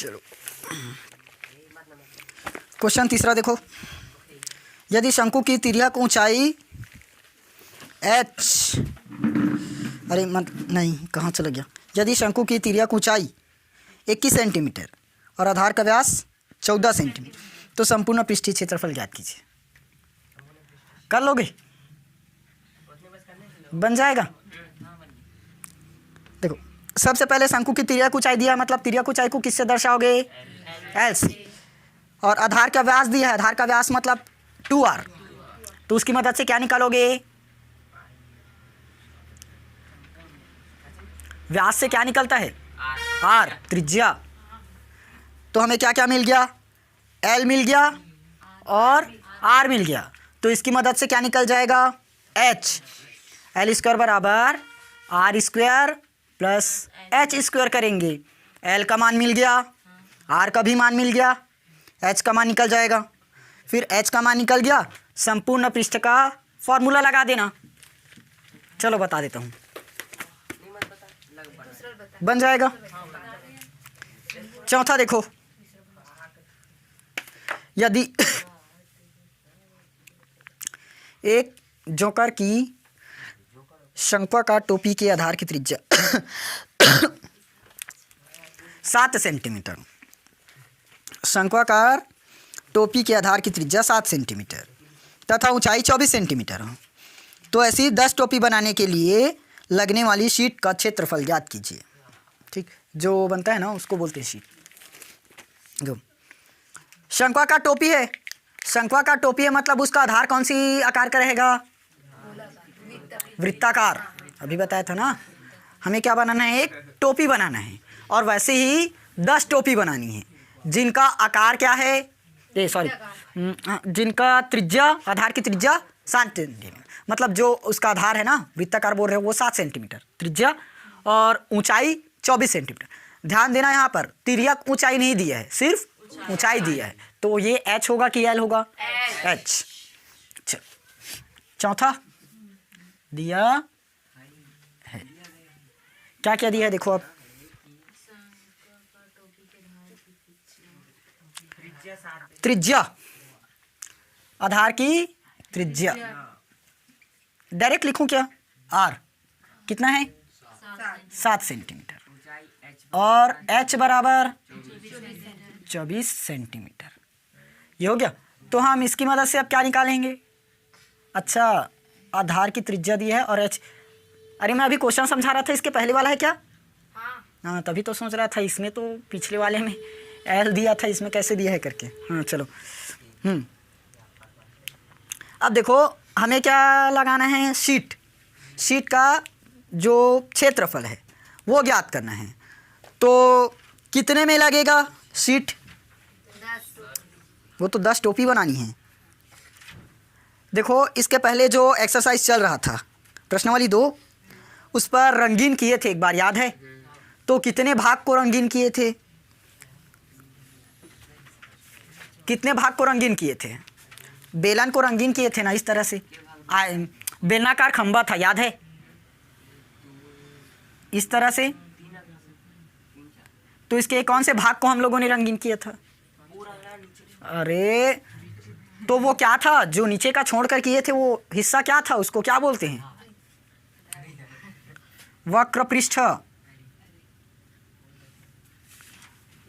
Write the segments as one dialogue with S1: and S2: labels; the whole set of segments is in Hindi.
S1: चलो क्वेश्चन तीसरा देखो। यदि शंकु की तिर्यक ऊंचाई h, अरे मत नहीं कहाँ चला गया। यदि शंकु की तिर्यक ऊंचाई 21 सेंटीमीटर और आधार का व्यास 14 सेंटीमीटर, तो संपूर्ण पृष्ठीय क्षेत्रफल ज्ञात कीजिए। कर लोगे? बन जाएगा। देखो सबसे पहले शंकु की तिर्यक ऊंचाई दिया है, मतलब तिर्यक ऊंचाई को किससे दर्शाओगे? एल से। और आधार का व्यास दिया है, आधार का व्यास मतलब 2r, तो उसकी मदद से क्या निकालोगे? व्यास से क्या निकलता है? r, त्रिज्या। तो हमें क्या क्या मिल गया? l मिल गया और r मिल गया, तो इसकी मदद से क्या निकल जाएगा? h। l स्क्वायर बराबर r square plus h square करेंगे। l का मान मिल गया, r का भी मान मिल गया, h का मान निकल जाएगा। फिर h का मान निकल गया, संपूर्ण पृष्ठ का फॉर्मूला लगा देना। चलो बता देता हूँ, बन जाएगा। चौथा देखो, यदि एक जोकर की शंक्वाकार टोपी के आधार की त्रिज्या 7 सेंटीमीटर, शंक्वाकार टोपी के आधार की त्रिज्या 7 सेंटीमीटर तथा ऊंचाई 24 सेंटीमीटर हो, तो ऐसी 10 टोपी बनाने के लिए लगने वाली शीट का क्षेत्रफल ज्ञात कीजिए। ठीक, जो बनता है ना उसको बोलते हैं शीट। जो शंक्वाकार टोपी है, शंक्वाकार टोपी है मतलब उसका आधार कौन सी आकार का रहेगा? वृत्ताकार। अभी बताया था ना, हमें क्या बनाना है? एक टोपी बनाना है, और वैसे ही 10 टोपी बनानी है जिनका आकार क्या है? जिनका त्रिज्या, आधार की त्रिज्या 7 सेंटीमीटर, मतलब जो उसका आधार है ना वृत्ताकार बोल रहे हो वो 7 सेंटीमीटर त्रिज्या और ऊंचाई 24 सेंटीमीटर। ध्यान देना यहाँ पर तिर्यक ऊंचाई नहीं दिया है, सिर्फ ऊंचाई दिया है, तो ये h होगा कि l होगा? h। चौथा दिया है, क्या क्या दिया है देखो। अब त्रिज्या, आधार की त्रिज्या डायरेक्ट लिखूं क्या? r कितना है? 7 सेंटीमीटर और h बराबर 24 सेंटीमीटर। ये हो गया। तो हम इसकी मदद से अब क्या निकालेंगे? अच्छा, आधार की त्रिज्या दी है और h, अरे मैं अभी क्वेश्चन समझा रहा था, इसके पहले वाला है क्या? हाँ, तभी तो सोच रहा था इसमें तो पिछले वाले में l दिया था, इसमें कैसे दिया है करके। हाँ चलो। अब देखो हमें क्या लगाना है? शीट। शीट का जो क्षेत्रफल है वो ज्ञात करना है। तो कितने में लगेगा शीट? 10। वो तो 10 टोपी बनानी है। देखो इसके पहले जो एक्सरसाइज चल रहा था प्रश्नावली 2, उस पर रंगीन किए थे, एक बार याद है? तो कितने भाग को रंगीन किए थे? कितने भाग को रंगीन किए थे? बेलन को रंगीन किए थे ना, इस तरह से बेलनाकार खंबा था, याद है? इस तरह से। तो इसके कौन से भाग को हम लोगों ने रंगीन किया था? अरे तो वो क्या था जो नीचे का छोड़ कर किए थे, वो हिस्सा क्या था? उसको क्या बोलते हैं? वक्र पृष्ठ।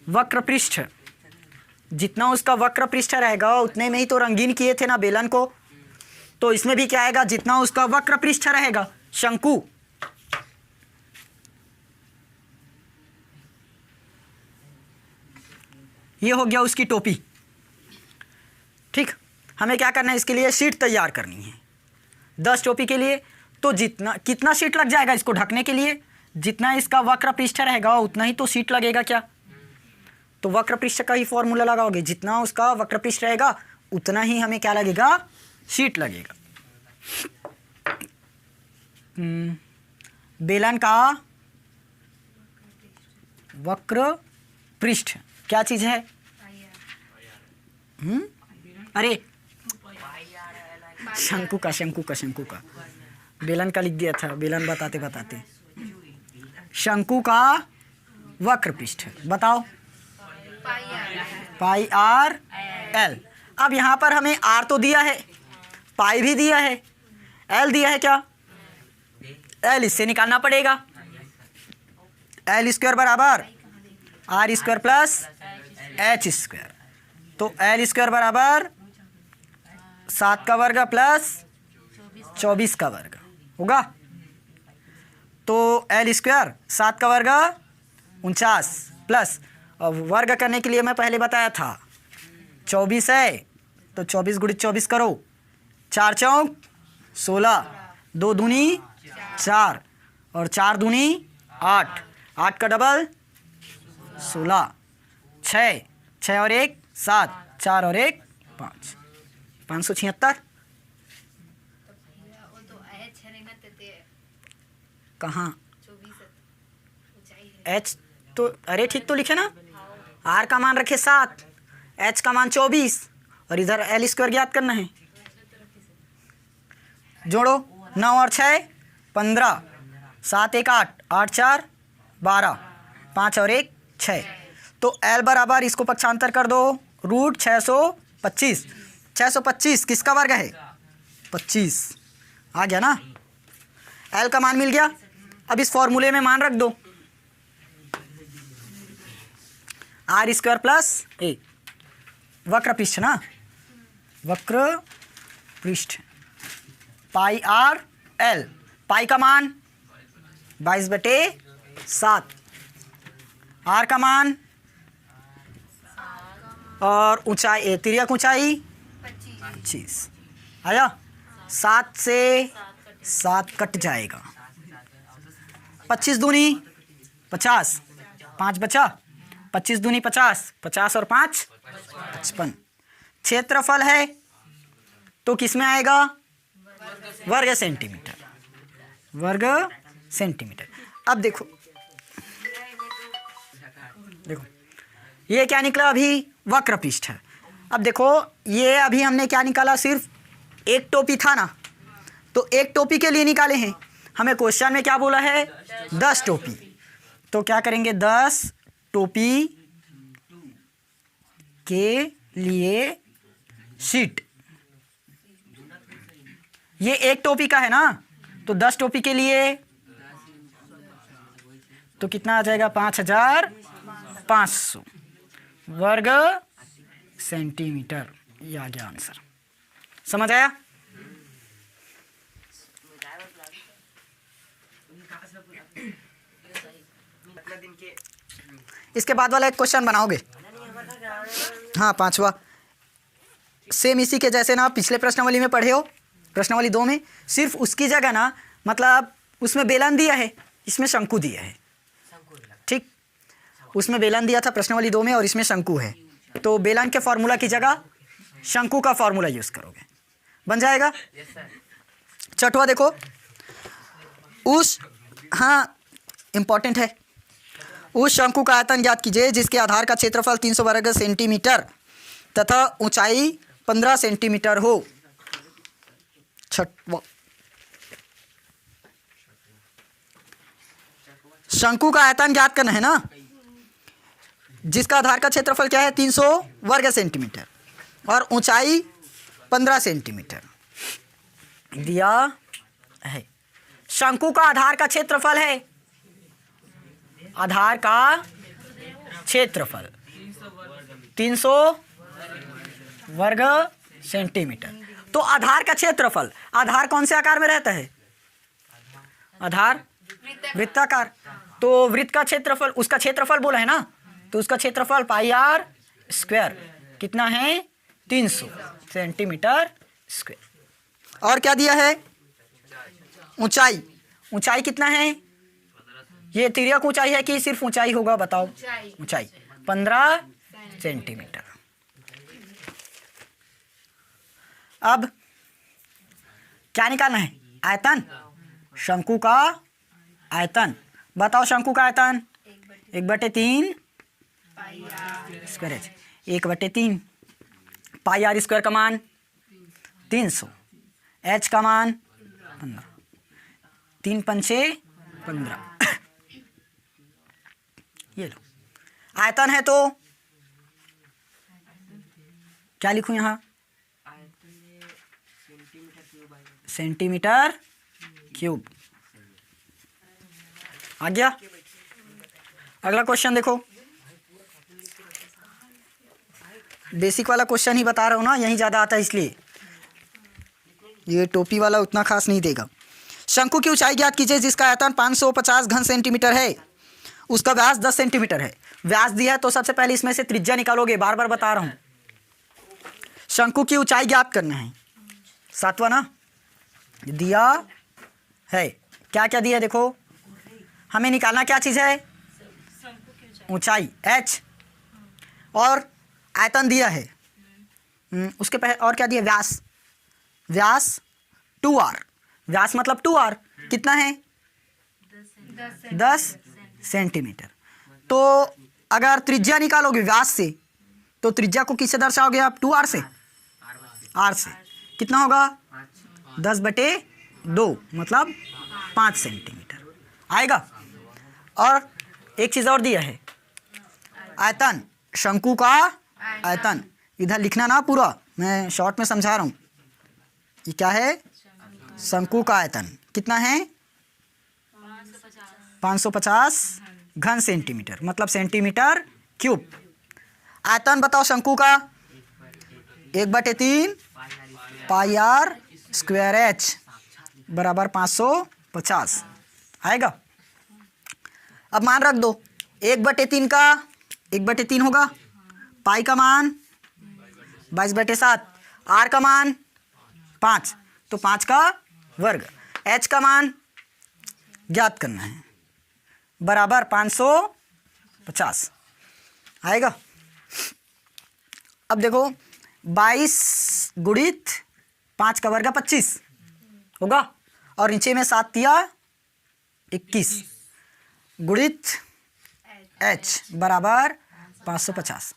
S1: वक्र पृष्ठ, जितना उसका वक्र पृष्ठ रहेगा उतने में ही तो रंगीन किए थे ना बेलन को। तो इसमें भी क्या आएगा? जितना उसका वक्र पृष्ठ रहेगा। शंकु, ये हो गया उसकी टोपी। ठीक, हमें क्या करना है? इसके लिए शीट तैयार करनी है 10 टोपी के लिए। तो जितना कितना शीट लग जाएगा इसको ढकने के लिए? जितना इसका वक्र पृष्ठ रहेगा उतना ही तो शीट लगेगा क्या? तो वक्र पृष्ठ का ही फॉर्मूला लगाओगे, जितना उसका वक्र पृष्ठ रहेगा उतना ही हमें क्या लगेगा? शीट लगेगा। बेलन का वक्र पृष्ठ क्या चीज है? अरे शंकु का बेलन का लिख दिया था, बेलन बताते बताते। शंकु का वक्र पृष्ठ बताओ। पाई आर एल। अब यहाँ पर हमें आर तो दिया है, पाई भी दिया है, एल दिया है क्या, एल इससे निकालना पड़ेगा। एल स्क्वायर बराबर R square plus H square. तो एल स्क्वायर बराबर 7 का वर्ग प्लस 24 का वर्ग होगा। तो एल स्क्वायर 7 का वर्ग 49 प्लस, और वर्ग करने के लिए मैं पहले बताया था 24 है, तो 24 गुणित 24 करो, 4 चौक 16, 2 दूनी 4 और 4 दूनी 8, 8 का डबल 16, 6 और 1 7, 4 और 1 5, 576। कहाँ एच तो, अरे ठीक तो लिखे ना, आर का मान रखे 7, एच का मान 24 और इधर एल स्क्वायर ज्ञात करना है। जोड़ो 9 और 6 15, 7 1 8, 8 4 12, 5 और 1 6। तो एल बराबर इसको पक्षांतर कर दो, रूट 625। 625 किसका वर्ग है, 25 आ गया ना। एल का मान मिल गया। अब इस फॉर्मूले में मान रख दो, आर स्क्वायर प्लस ए, वक्र पृष्ठ ना, वक्र पृष्ठ पाई आर एल, पाई का मान 22/7, आर का मान और ऊंचाई तिर्यक ऊंचाई 25 आया। 7 से 7 कट जाएगा, 25 दूनी 50, 5 बचा, 25 दूनी 50, 50 और 5 55। क्षेत्रफल है तो किस में आएगा, वर्ग सेंटीमीटर, वर्ग सेंटीमीटर। अब देखो देखो ये क्या निकला, अभी वक्र पृष्ठ है। अब देखो ये अभी हमने क्या निकाला, सिर्फ एक टोपी था ना, तो एक टोपी के लिए निकाले हैं। हमें क्वेश्चन में क्या बोला है, 10 टोपी। तो क्या करेंगे, 10 टोपी के लिए शीट, ये एक टोपी का है ना, तो 10 टोपी के लिए तो कितना आ जाएगा, 5500 वर्ग सेंटीमीटर। ये आ गया आंसर, समझ आया। इसके बाद वाला एक क्वेश्चन बनाओगे, हाँ 5वां, सेम इसी के जैसे ना पिछले प्रश्नावली में पढ़े हो, प्रश्नावली 2 में, सिर्फ उसकी जगह ना, मतलब उसमें बेलन दिया है, इसमें शंकु दिया है, ठीक, उसमें बेलन दिया था प्रश्नावली 2 में और इसमें शंकु है, तो बेलन के फॉर्मूला की जगह शंकु का फॉर्मूला यूज करोगे, बन जाएगा। छठवां देखो, उस, हाँ इंपॉर्टेंट है, उस शंकु का आयतन ज्ञात कीजिए जिसके आधार का क्षेत्रफल 300 वर्ग सेंटीमीटर तथा ऊंचाई 15 सेंटीमीटर हो। छठवां, शंकु का आयतन ज्ञात करना है ना, जिसका आधार का क्षेत्रफल क्या है, 300 वर्ग सेंटीमीटर और ऊंचाई 15 सेंटीमीटर दिया है। शंकु का आधार का क्षेत्रफल है, आधार का क्षेत्रफल 300 वर्ग सेंटीमीटर। तो आधार का क्षेत्रफल, आधार कौन से आकार में रहता है, आधार वृत्ताकार, तो वृत्त का क्षेत्रफल, उसका क्षेत्रफल बोला है ना, तो उसका क्षेत्रफल पाई आर स्क्वायर कितना है, 300 सेंटीमीटर स्क्वायर। और क्या दिया है, ऊंचाई, ऊंचाई कितना है, ये तिर्यक ऊंचाई है कि सिर्फ ऊंचाई होगा, बताओ, ऊंचाई 15 सेंटीमीटर। अब क्या निकालना है, आयतन, शंकु का आयतन, बताओ शंकु का आयतन 1/3 स्क्वायर, 1/3 पाई आर स्क्वायर का मान 300, एच का मान 15, 3 पंचे 15। ये लो, आयतन है तो क्या लिखूं यहाँ? Centimetre cube. आ गया। अगला क्वेश्चन देखो, बेसिक वाला क्वेश्चन ही बता रहा हूँ ना, यही ज़्यादा आता है इसलिए, ये टोपी वाला उतना खास नहीं देगा। शंकु की ऊंचाई ज्ञात कीजिए जिसका आयतन 550 घन सेंटीमीटर है, उसका व्यास 10 सेंटीमीटर है। व्यास दिया है तो सबसे पहले इसमें से त्रिज्या निकालोगे, बार बार बता रहा हूँ। शंकु की ऊंचाई ज्ञात करना है, सातवां ना दिया है। क्या क्या दिया है देखो, हमें निकालना क्या चीज़ है? ऊंचाई h, और आयतन दिया है, उसके पहले और क्या दिया? व्यास। व्यास 2r, व्यास मतलब 2r कितना है? 10 सेंटीमीटर। तो अगर त्रिज्या निकालोगे व्यास से तो त्रिज्या को किससे दर्शाओगे आप? 2r से, r से। कितना होगा? 10/2 मतलब 5 सेंटीमीटर आएगा। और एक चीज़ और दिया है, आयतन, शंकु का आयतन। इधर लिखना ना पूरा, मैं शॉर्ट में समझा रहा हूँ। ये क्या है? शंकु का आयतन कितना है? 550 घन सेंटीमीटर मतलब सेंटीमीटर क्यूब। आयतन बताओ शंकु का? 1/3 पाई आर स्क्वायर एच बराबर 550 आएगा। अब मान रख दो, 1/3 का 1/3 होगा, पाई का मान 22/7, आर का मान 5 तो 5 का वर्ग, एच का मान ज्ञात करना है, बराबर 550 आएगा। अब देखो 22 गुणित 5 का वर्ग 25 होगा, और नीचे में 7 दिया 21 गुणित h बराबर 550।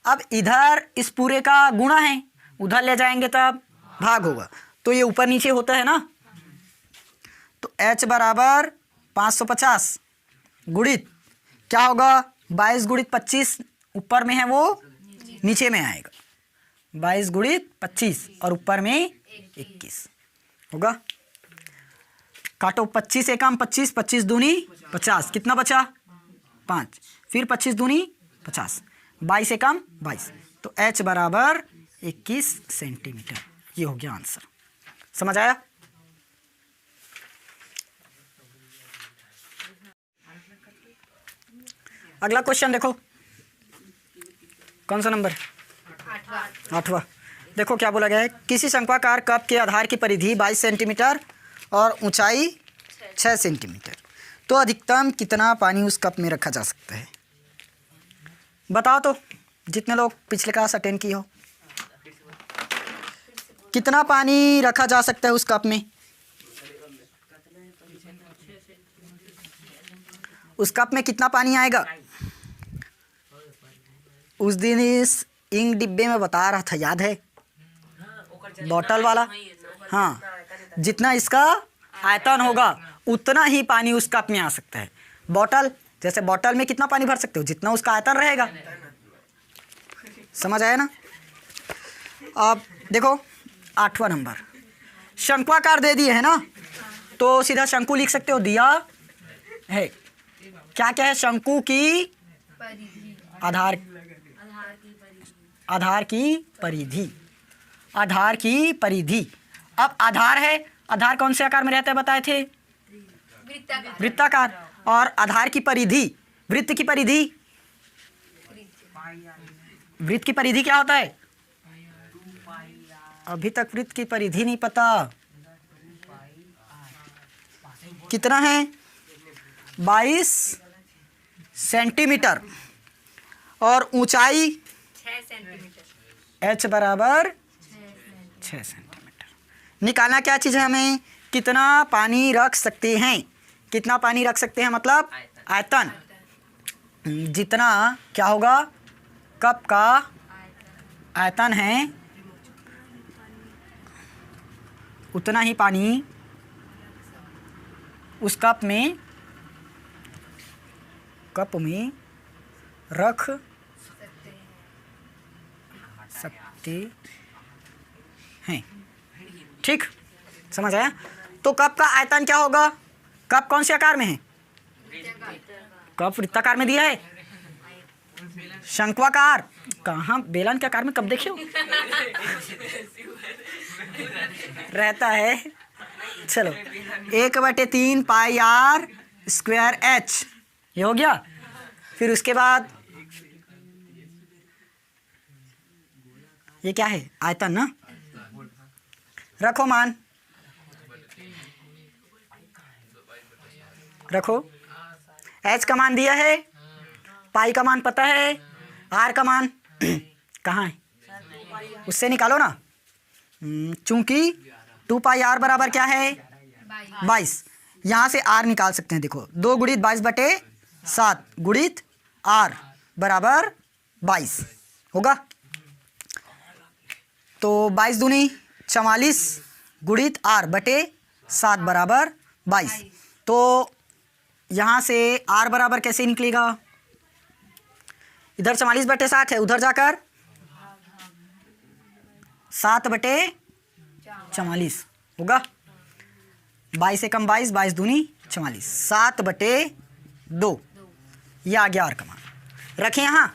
S1: अब इधर इस पूरे का गुणा है, उधर ले जाएंगे तब भाग होगा, तो ये ऊपर नीचे होता है ना, तो h बराबर 550 गुणित क्या होगा? 22 गुणित 25 ऊपर में है वो नीचे में आएगा, 22 गुणित 25 और ऊपर में 21 होगा। काटो, 25 एकम 25, 25 दूनी 50, कितना बचा? 5, फिर 25 दूनी 50, 22 एकम 22, तो h बराबर 21 सेंटीमीटर। ये हो गया आंसर। समझ आया? अगला क्वेश्चन देखो, कौन सा नंबर? 8वां। देखो क्या बोला गया है, किसी शंक्वाकार कप के आधार की परिधि 22 सेंटीमीटर और ऊंचाई 6 सेंटीमीटर, तो अधिकतम कितना पानी उस कप में रखा जा सकता है? बताओ तो, जितने लोग पिछले क्लास अटेंड किए हो, कितना पानी रखा जा सकता है उस कप में? उस कप में कितना पानी आएगा? उस दिन इस इंक डिब्बे में बता रहा था, याद है? बॉटल वाला, हाँ, जितना इसका आयतन होगा उतना ही पानी उस कप में आ सकता है। बॉटल, जैसे बॉटल में कितना पानी भर सकते हो? जितना उसका आयतन रहेगा। समझ आया ना? अब देखो 8वां नंबर, शंक्वाकार दे दिए है ना, तो सीधा शंकु लिख सकते हो, दिया है। क्या क्या है? शंकु की आधार की परिधि, आधार की परिधि। अब आधार है, आधार कौन से आकार में रहता है बताए थे? वृत्ताकार। और आधार की परिधि, वृत्त की परिधि, वृत्त की परिधि क्या होता है? अभी तक वृत्त की परिधि नहीं पता, कितना है? 22 सेंटीमीटर और ऊंचाई
S2: 6 सेंटीमीटर,
S1: h बराबर 6 सेंटीमीटर। निकालना क्या चीज़ है हमें? कितना पानी रख सकते हैं, कितना पानी रख सकते हैं मतलब आयतन। जितना क्या होगा? कप का आयतन है उतना ही पानी उस कप में रख सकते सकते हैं। ठीक, समझ आया? तो कप का आयतन क्या होगा? कप कौन से आकार में है? कप वृत्ताकार में दिया है। शंक्वाकार कहाँ? बेलन के आकार में कप देखे हो? रहता है। चलो 1/3 पाई आर स्क्वायर एच, ये हो गया। फिर उसके बाद ये क्या है? आयतन ना। रखो मान, रखो। एच का मान दिया है, पाई का मान पता है, आर का मान कहाँ है? उससे निकालो ना। चूंकि 2 पाई आर बराबर क्या है? 22। यहाँ से आर निकाल सकते हैं। देखो 2 गुणित 22/7 गुणित आर बराबर 22 होगा। तो 22 दूनी 44 गुणित आर बटे 7 बराबर 22। तो यहाँ से आर बराबर कैसे निकलेगा? इधर 44/7 है, उधर जाकर 7/44 होगा। 22 से कम 22, 22 दूनी 44, 7/2 ये आ गया आर का मान। रखें यहाँ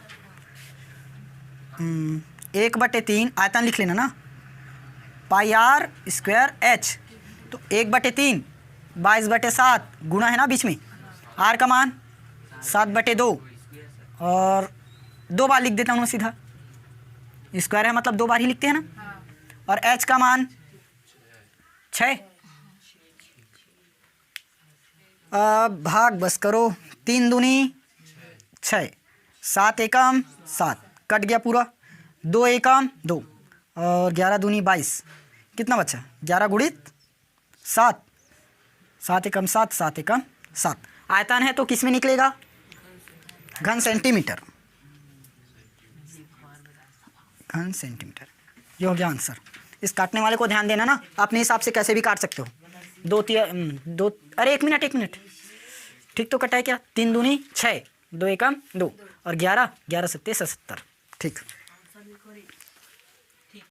S1: 1/3 आयतन लिख लेना ना, पाई आर स्क्वायर एच। तो 1/3 22/7 गुणा है ना बीच में, आर का मान 7/2 और 2 बार लिख देता हूँ सीधा। स्क्वायर है मतलब 2 बार ही लिखते हैं ना। और एच का मान 6। भाग बस करो, 3 दूनी 6, 7 एकम 7 कट गया पूरा, 2 एकम 2 और 11 दूनी 22। कितना बचा? 11 गुणित 7, 7 एकम 7, 7 एकम 7। आयतन है तो किस में निकलेगा? घन सेंटीमीटर। घन सेंटीमीटर, ये हो गया आंसर। इस काटने वाले को ध्यान देना ना, अपने हिसाब से कैसे भी काट सकते हो। 2 अरे 1 मिनट ठीक तो कटा है क्या? 3 दूनी 6, 2 एकम 2 और 11 11 सत्ते 70। ठीक।